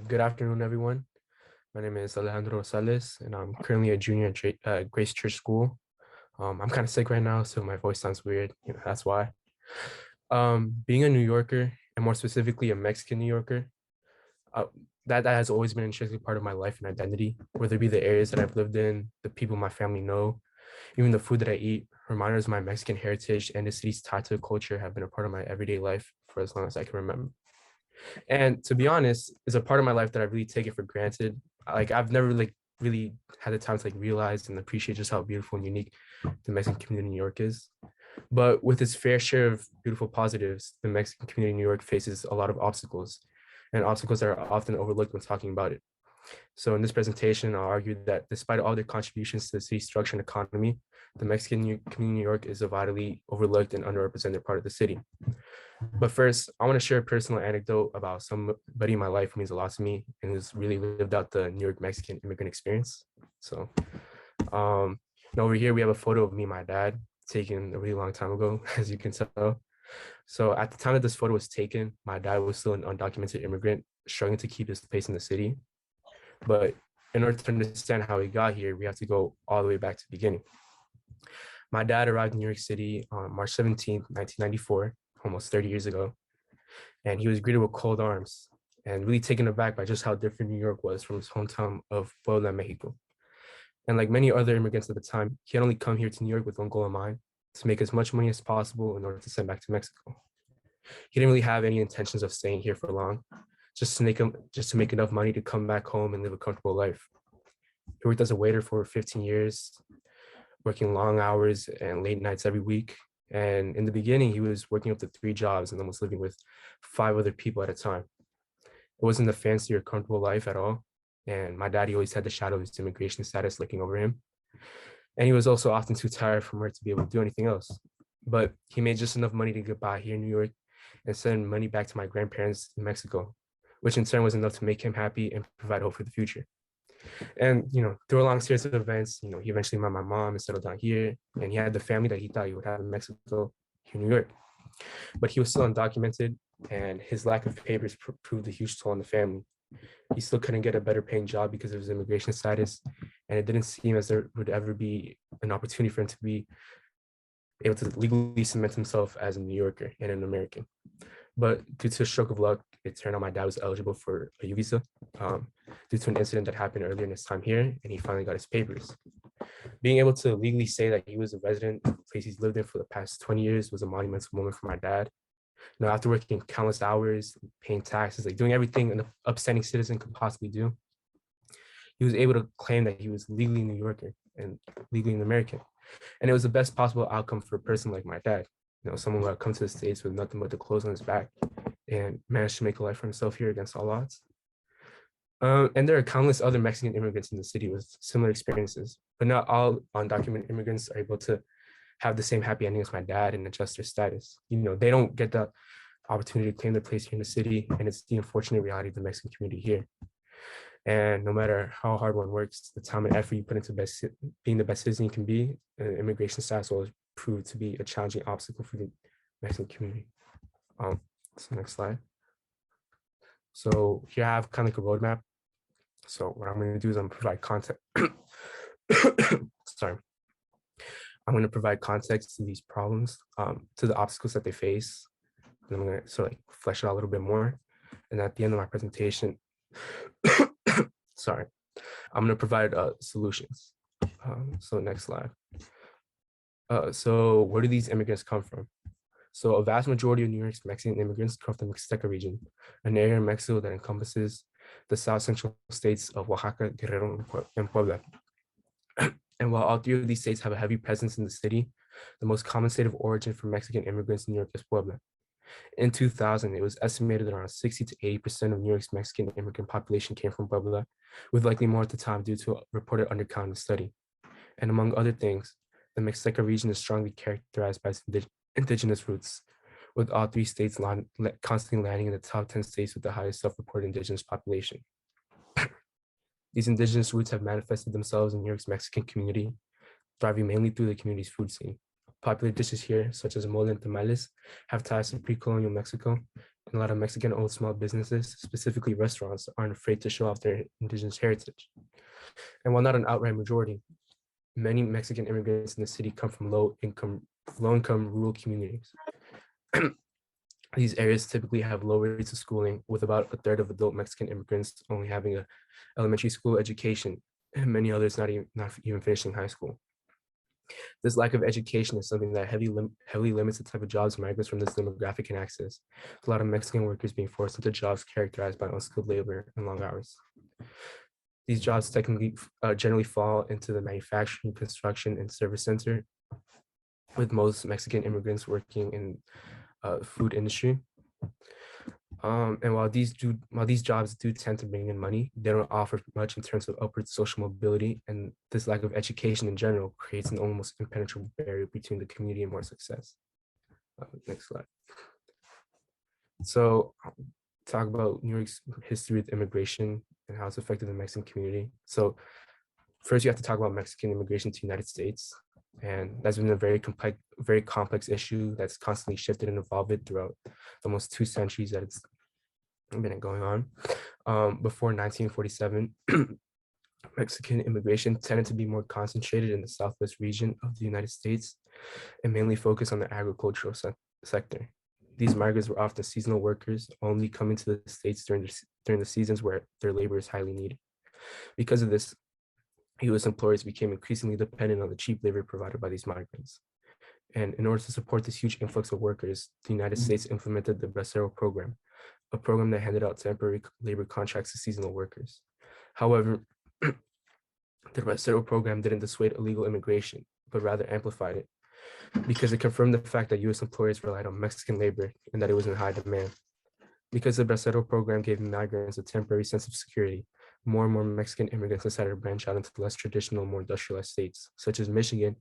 Good afternoon, everyone. My name is Alejandro, and I'm currently a junior at Grace Church School. I'm kind of sick right now, so my voice sounds weird. That's why. Being a New Yorker, and more specifically a Mexican New Yorker, uh, that has always been an intrinsic part of my life and identity, whether it be the areas that I've lived in, the people my family know, even the food that I eat. Reminders of my Mexican heritage and the city's tie to the culture have been a part of my everyday life for as long as I can remember. And to be honest, it's a part of my life that I really take it for granted. Like I've never really had the time to realize and appreciate just how beautiful and unique the Mexican community in New York is. But with its fair share of beautiful positives, the Mexican community in New York faces a lot of obstacles, and obstacles that are often overlooked when talking about it. So in this presentation, I'll argue that despite all their contributions to the city's structure and economy, the Mexican community in New York is a vitally overlooked and underrepresented part of the city. But first, I want to share a personal anecdote about somebody in my life who means a lot to me and who's really lived out the New York Mexican immigrant experience. So and over here, we have a photo of me and my dad taken a really long time ago, as you can tell. So at the time that this photo was taken, my dad was still an undocumented immigrant, struggling to keep his place in the city. But in order to understand how he got here, we have to go all the way back to the beginning. My dad arrived in New York City on March 17th, 1994, almost 30 years ago. And he was greeted with cold arms and really taken aback by just how different New York was from his hometown of Puebla, Mexico. And like many other immigrants at the time, he had only come here to New York with one goal in mind: to make as much money as possible in order to send back to Mexico. He didn't really have any intentions of staying here for long, just to make enough money to come back home and live a comfortable life. He worked as a waiter for 15 years, working long hours and late nights every week. And in the beginning, he was working up to 3 jobs and then was living with 5 other people at a time. It wasn't a fancy or comfortable life at all. And my daddy always had the shadow of his immigration status looking over him. And he was also often too tired from work to be able to do anything else. But he made just enough money to get by here in New York and send money back to my grandparents in Mexico, which in turn was enough to make him happy and provide hope for the future. And, through a long series of events, he eventually met my mom and settled down here. And he had the family that he thought he would have in Mexico, here in New York. But he was still undocumented, and his lack of papers proved a huge toll on the family. He still couldn't get a better paying job because of his immigration status, and it didn't seem as there would ever be an opportunity for him to be able to legally cement himself as a New Yorker and an American. But due to a stroke of luck, it turned out my dad was eligible for a U visa due to an incident that happened earlier in his time here, and he finally got his papers. Being able to legally say that he was a resident of the place he's lived in for the past 20 years was a monumental moment for my dad. After working countless hours, paying taxes, doing everything an upstanding citizen could possibly do, he was able to claim that he was legally a New Yorker and legally an American. And it was the best possible outcome for a person like my dad, someone who had come to the States with nothing but the clothes on his back and managed to make a life for himself here against all odds. And there are countless other Mexican immigrants in the city with similar experiences, but not all undocumented immigrants are able to have the same happy ending as my dad and adjust their status. They don't get the opportunity to claim their place here in the city, and it's the unfortunate reality of the Mexican community here. And no matter how hard one works, the time and effort you put into being the best citizen you can be, immigration status will prove to be a challenging obstacle for the Mexican community. So next slide. So here I have kind of like a roadmap. So what I'm going to do is I'm going to provide context. Sorry. I'm going to provide context to these problems, to the obstacles that they face. And I'm going to sort of flesh it out a little bit more. And at the end of my presentation, sorry, I'm going to provide solutions. So next slide. So where do these immigrants come from? So a vast majority of New York's Mexican immigrants come from the Mixteca region, an area in Mexico that encompasses the south central states of Oaxaca, Guerrero, and Puebla. And while all 3 of these states have a heavy presence in the city, the most common state of origin for Mexican immigrants in New York is Puebla. In 2000, it was estimated that around 60 to 80% of New York's Mexican immigrant population came from Puebla, with likely more at the time due to a reported undercount in the study. And among other things, the Mixteca region is strongly characterized by its indigenous roots, with all 3 states constantly landing in the top 10 states with the highest self-reported indigenous population. These indigenous roots have manifested themselves in New York's Mexican community, thriving mainly through the community's food scene. Popular dishes here, such as mole and tamales, have ties to pre-colonial Mexico and a lot of Mexican-owned small businesses, specifically restaurants, aren't afraid to show off their indigenous heritage. And while not an outright majority, many Mexican immigrants in the city come from low-income rural communities. These areas typically have low rates of schooling, with about a third of adult Mexican immigrants only having an elementary school education, and many others not even finishing high school. This lack of education is something that heavily limits the type of jobs migrants from this demographic can access. A lot of Mexican workers being forced into jobs characterized by unskilled labor and long hours. These jobs generally fall into the manufacturing, construction, and service center, with most Mexican immigrants working in food industry. And while these jobs do tend to bring in money, they don't offer much in terms of upward social mobility, and this lack of education in general creates an almost impenetrable barrier between the community and more success. Next slide. So talk about New York's history with immigration and how it's affected the Mexican community. So first you have to talk about Mexican immigration to the United States. And that's been a very complex issue that's constantly shifted and evolved throughout almost 2 centuries that it's been going on. Before 1947, Mexican immigration tended to be more concentrated in the Southwest region of the United States and mainly focused on the agricultural sector. These migrants were often seasonal workers, only coming to the States during the seasons where their labor is highly needed. Because of this, U.S. employers became increasingly dependent on the cheap labor provided by these migrants. And in order to support this huge influx of workers, the United States implemented the Bracero program, a program that handed out temporary labor contracts to seasonal workers. However, the Bracero program didn't dissuade illegal immigration, but rather amplified it, because it confirmed the fact that U.S. employers relied on Mexican labor and that it was in high demand. Because the Bracero program gave migrants a temporary sense of security, more and more Mexican immigrants decided to branch out into less traditional, more industrialized states, such as Michigan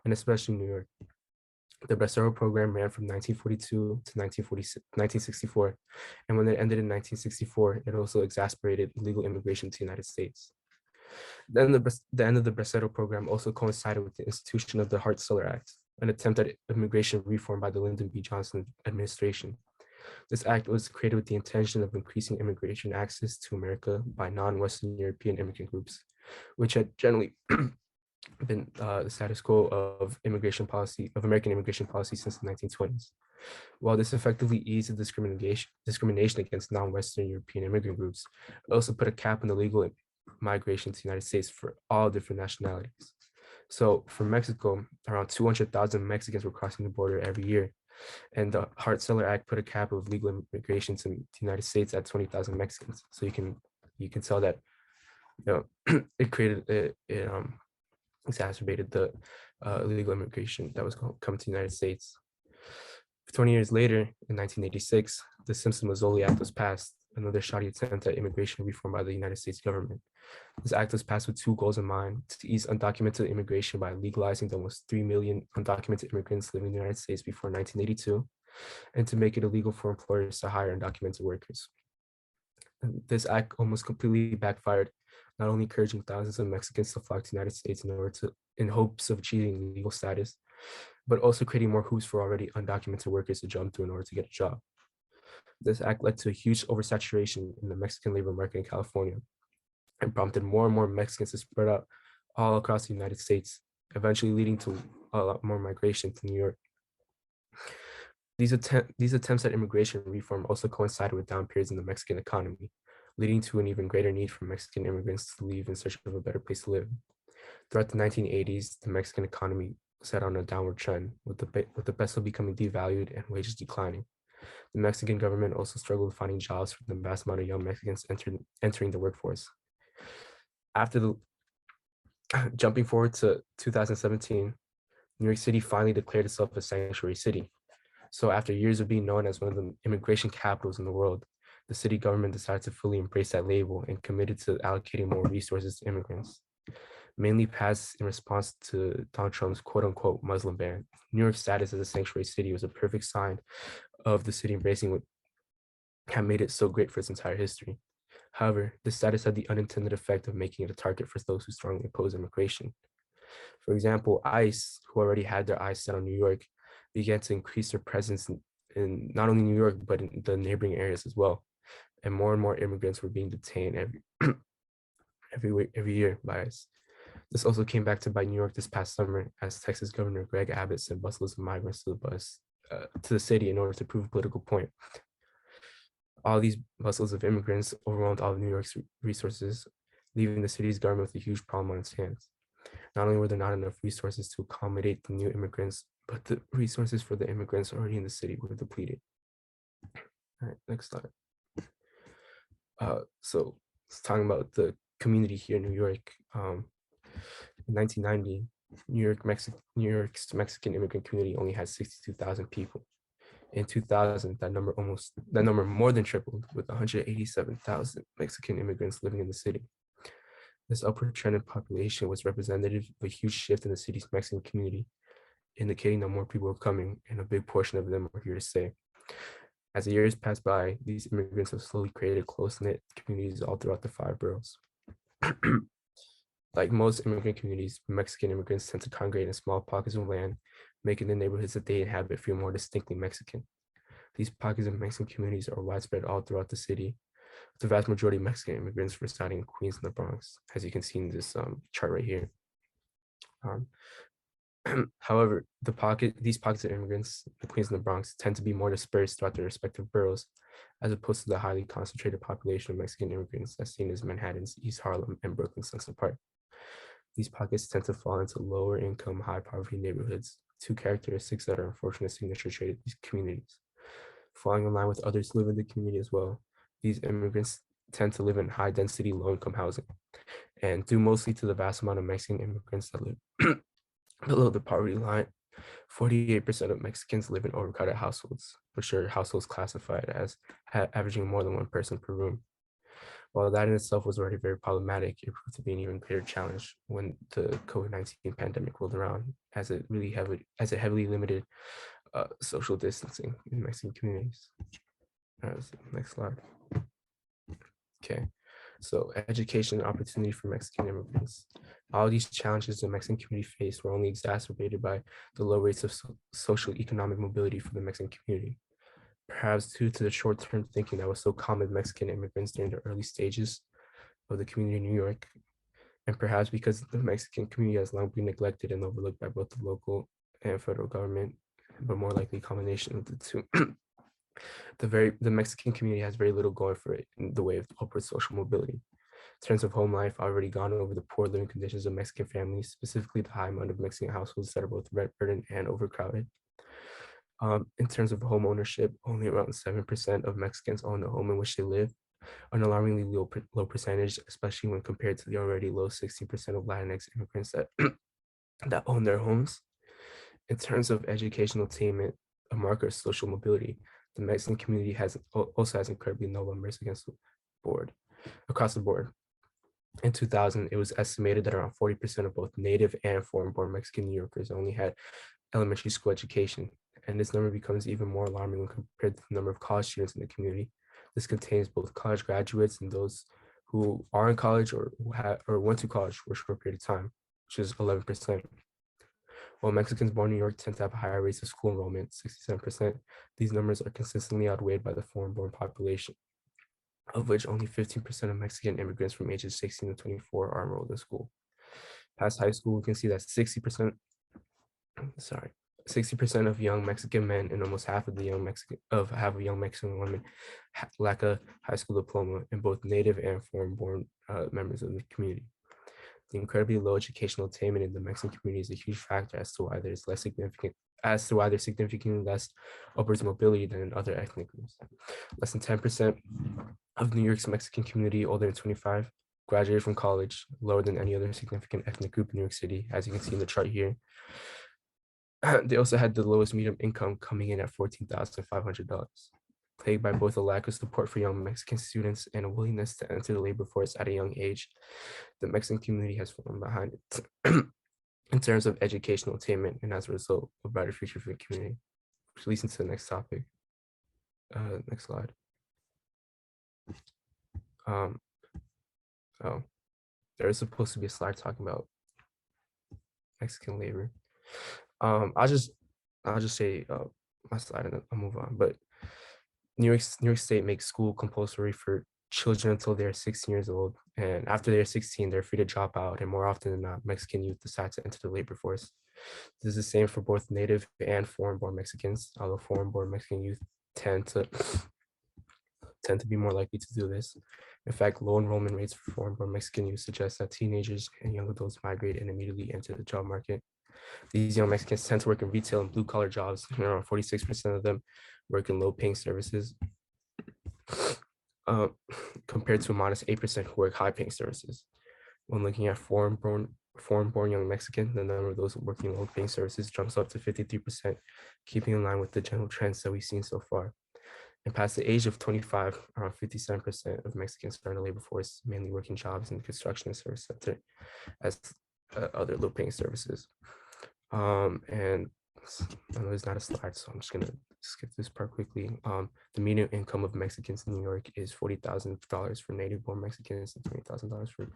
and especially New York. The Bracero program ran from 1942 to 1964, and when it ended in 1964, it also exacerbated illegal immigration to the United States. Then the end of the Bracero program also coincided with the institution of the Hart-Celler Act, an attempt at immigration reform by the Lyndon B. Johnson administration. This act was created with the intention of increasing immigration access to America by non-Western European immigrant groups, which had generally been the status quo of American immigration policy since the 1920s. While this effectively eased the discrimination against non-Western European immigrant groups, it also put a cap on the legal migration to the United States for all different nationalities. So for Mexico, around 200,000 Mexicans were crossing the border every year. And the Hart-Celler Act put a cap of legal immigration to the United States at 20,000 Mexicans. So you can tell that it exacerbated the illegal immigration that was coming to the United States. 20 years later, in 1986, the Simpson-Mazzoli Act was passed, another shoddy attempt at immigration reform by the United States government. This act was passed with 2 goals in mind: to ease undocumented immigration by legalizing the almost 3 million undocumented immigrants living in the United States before 1982, and to make it illegal for employers to hire undocumented workers. And this act almost completely backfired, not only encouraging thousands of Mexicans to flock to the United States in hopes of achieving legal status, but also creating more hoops for already undocumented workers to jump through in order to get a job. This act led to a huge oversaturation in the Mexican labor market in California and prompted more and more Mexicans to spread out all across the United States, eventually leading to a lot more migration to New York. These attempts at immigration reform also coincided with down periods in the Mexican economy, leading to an even greater need for Mexican immigrants to leave in search of a better place to live. Throughout the 1980s, the Mexican economy set on a downward trend, with the peso becoming devalued and wages declining. The Mexican government also struggled with finding jobs for the vast amount of young Mexicans entering the workforce. Jumping forward to 2017, New York City finally declared itself a sanctuary city. So after years of being known as one of the immigration capitals in the world, the city government decided to fully embrace that label and committed to allocating more resources to immigrants. Mainly passed in response to Donald Trump's quote-unquote Muslim ban, New York's status as a sanctuary city was a perfect sign of the city embracing what had made it so great for its entire history. However, this status had the unintended effect of making it a target for those who strongly oppose immigration. For example, ICE, who already had their eyes set on New York, began to increase their presence in not only New York, but in the neighboring areas as well. And more immigrants were being detained every year by ICE. This also came back to bite New York this past summer as Texas Governor Greg Abbott sent busloads of migrants to the city in order to prove a political point. All these busloads of immigrants overwhelmed all of New York's resources, leaving the city's government with a huge problem on its hands. Not only were there not enough resources to accommodate the new immigrants, but the resources for the immigrants already in the city were depleted. All right, next slide. So it's talking about the community here in New York. In 1990, New York's Mexican immigrant community only had 62,000 people. In 2000, that number more than tripled, with 187,000 Mexican immigrants living in the city. This upward trend in population was representative of a huge shift in the city's Mexican community, indicating that more people were coming, and a big portion of them were here to stay. As the years passed by, these immigrants have slowly created close-knit communities all throughout the 5 boroughs. Like most immigrant communities, Mexican immigrants tend to congregate in small pockets of land, making the neighborhoods that they inhabit feel more distinctly Mexican. These pockets of Mexican communities are widespread all throughout the city, with the vast majority of Mexican immigrants residing in Queens and the Bronx, as you can see in this chart right here. However, these pockets of immigrants, the Queens and the Bronx, tend to be more dispersed throughout their respective boroughs, as opposed to the highly concentrated population of Mexican immigrants as seen as Manhattan's East Harlem and Brooklyn's Sunset Park. These pockets tend to fall into lower income, high poverty neighborhoods, 2 characteristics that are unfortunate signature trait of these communities. Falling in line with others who live in the community as well, these immigrants tend to live in high density, low income housing, and due mostly to the vast amount of Mexican immigrants that live below the poverty line, 48% of Mexicans live in overcrowded households, which are households classified as averaging more than 1 person per room. While that in itself was already very problematic, it proved to be an even greater challenge when the COVID-19 pandemic rolled around, as it heavily limited social distancing in Mexican communities. Next slide. Okay, so education and opportunity for Mexican immigrants. All these challenges the Mexican community faced were only exacerbated by the low rates of social economic mobility for the Mexican community. Perhaps due to the short-term thinking that was so common with Mexican immigrants during the early stages of the community in New York, and perhaps because the Mexican community has long been neglected and overlooked by both the local and federal government, but more likely a combination of the two. The Mexican community has very little going for it in the way of upward social mobility. In terms of home life, I've already gone over the poor living conditions of Mexican families, specifically the high amount of Mexican households that are both rent burdened and overcrowded. In terms of home ownership, only around 7% of Mexicans own the home in which they live, an alarmingly low percentage, especially when compared to the already low 16% of Latinx immigrants that, that own their homes. In terms of educational attainment, a marker of social mobility, the Mexican community also has incredibly low numbers across the board. In 2000, it was estimated that around 40% of both native and foreign-born Mexican New Yorkers only had elementary school education, and this number becomes even more alarming when compared to the number of college students in the community. This contains both college graduates and those who are in college or went to college for a short period of time, which is 11%. While Mexicans born in New York tend to have higher rates of school enrollment, 67%, these numbers are consistently outweighed by the foreign-born population, of which only 15% of Mexican immigrants from ages 16 to 24 are enrolled in school. Past high school, we can see that 60% of young Mexican men and almost half of young Mexican women lack a high school diploma in both native and foreign-born members of the community. The incredibly low educational attainment in the Mexican community is a huge factor as to why there's significantly less upwards mobility than in other ethnic groups. Less than 10% of New York's Mexican community older than 25 graduated from college, lower than any other significant ethnic group in New York City, as you can see in the chart here. They also had the lowest median income, coming in at $14,500, plagued by both a lack of support for young Mexican students and a willingness to enter the labor force at a young age. The Mexican community has fallen behind it in terms of educational attainment, and as a result, a brighter future for the community. Which leads into the next topic. Next slide. Oh, there is supposed to be a slide talking about Mexican labor. I'll just say my slide and I'll move on. But New York State makes school compulsory for children until they're 16 years old. And after they're 16, they're free to drop out. And more often than not, Mexican youth decide to enter the labor force. This is the same for both native and foreign-born Mexicans, although foreign-born Mexican youth tend to tend to be more likely to do this. In fact, low enrollment rates for foreign-born Mexican youth suggest that teenagers and young adults migrate and immediately enter the job market. These young Mexicans tend to work in retail and blue-collar jobs. Around 46% of them work in low-paying services, uh, compared to a modest 8% who work high-paying services. When looking at foreign-born young Mexican, the number of those working low-paying services jumps up to 53%, keeping in line with the general trends that we've seen so far. And past the age of 25, around 57% of Mexicans are in the labor force, mainly working jobs in the construction and service sector as other low-paying services. And I know it's not a slide, so I'm just gonna skip this part quickly. The median income of Mexicans in New York is $40,000 for native-born Mexicans and $20,000 for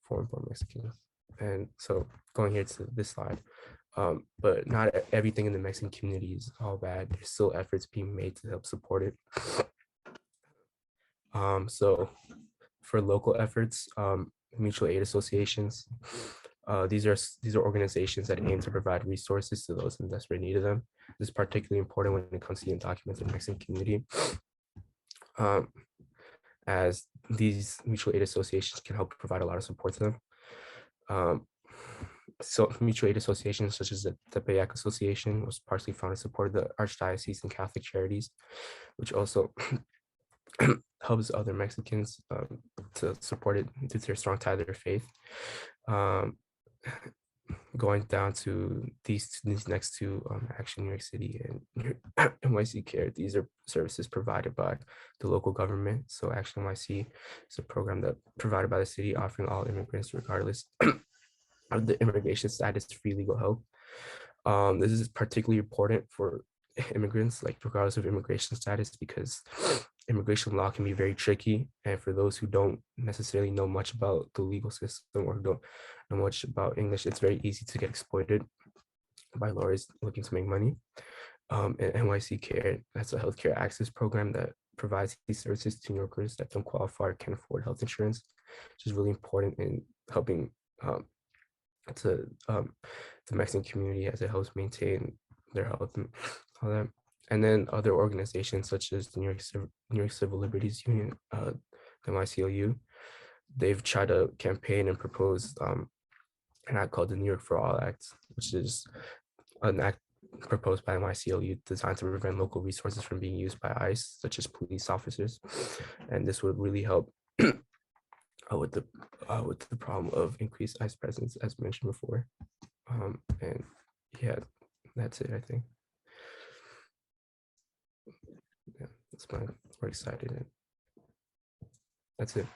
foreign-born Mexicans. And so going here to this slide, but not everything in the Mexican community is all bad. There's still efforts being made to help support it. So for local efforts, mutual aid associations, these are organizations that aim to provide resources to those in desperate need of them. This is particularly important when it comes to the undocumented Mexican community, as these mutual aid associations can help provide a lot of support to them. So mutual aid associations such as the Tepeyac Association was partially founded to support the Archdiocese and Catholic Charities, which also helps other Mexicans to support it due to their strong tie to their faith. Going down to these next two, Action New York City and NYC Care, these are services provided by the local government. So Action NYC is a program that provided by the city, offering all immigrants, regardless of the immigration status, free legal help. This is particularly important for immigrants, like regardless of immigration status, because immigration law can be very tricky. And for those who don't necessarily know much about the legal system or don't know much about English, it's very easy to get exploited by lawyers looking to make money. And NYC Care, that's a healthcare access program that provides these services to New Yorkers that don't qualify or can't afford health insurance, which is really important in helping to the Mexican community as it helps maintain their health and all that. And then other organizations such as the New York Civil Liberties Union, the NYCLU, they've tried to campaign and propose an act called the New York for All Act, which is an act proposed by NYCLU designed to prevent local resources from being used by ICE, such as police officers. And this would really help with the problem of increased ICE presence, as mentioned before. And yeah, that's it, I think. Yeah, that's my, we're excited. And that's it.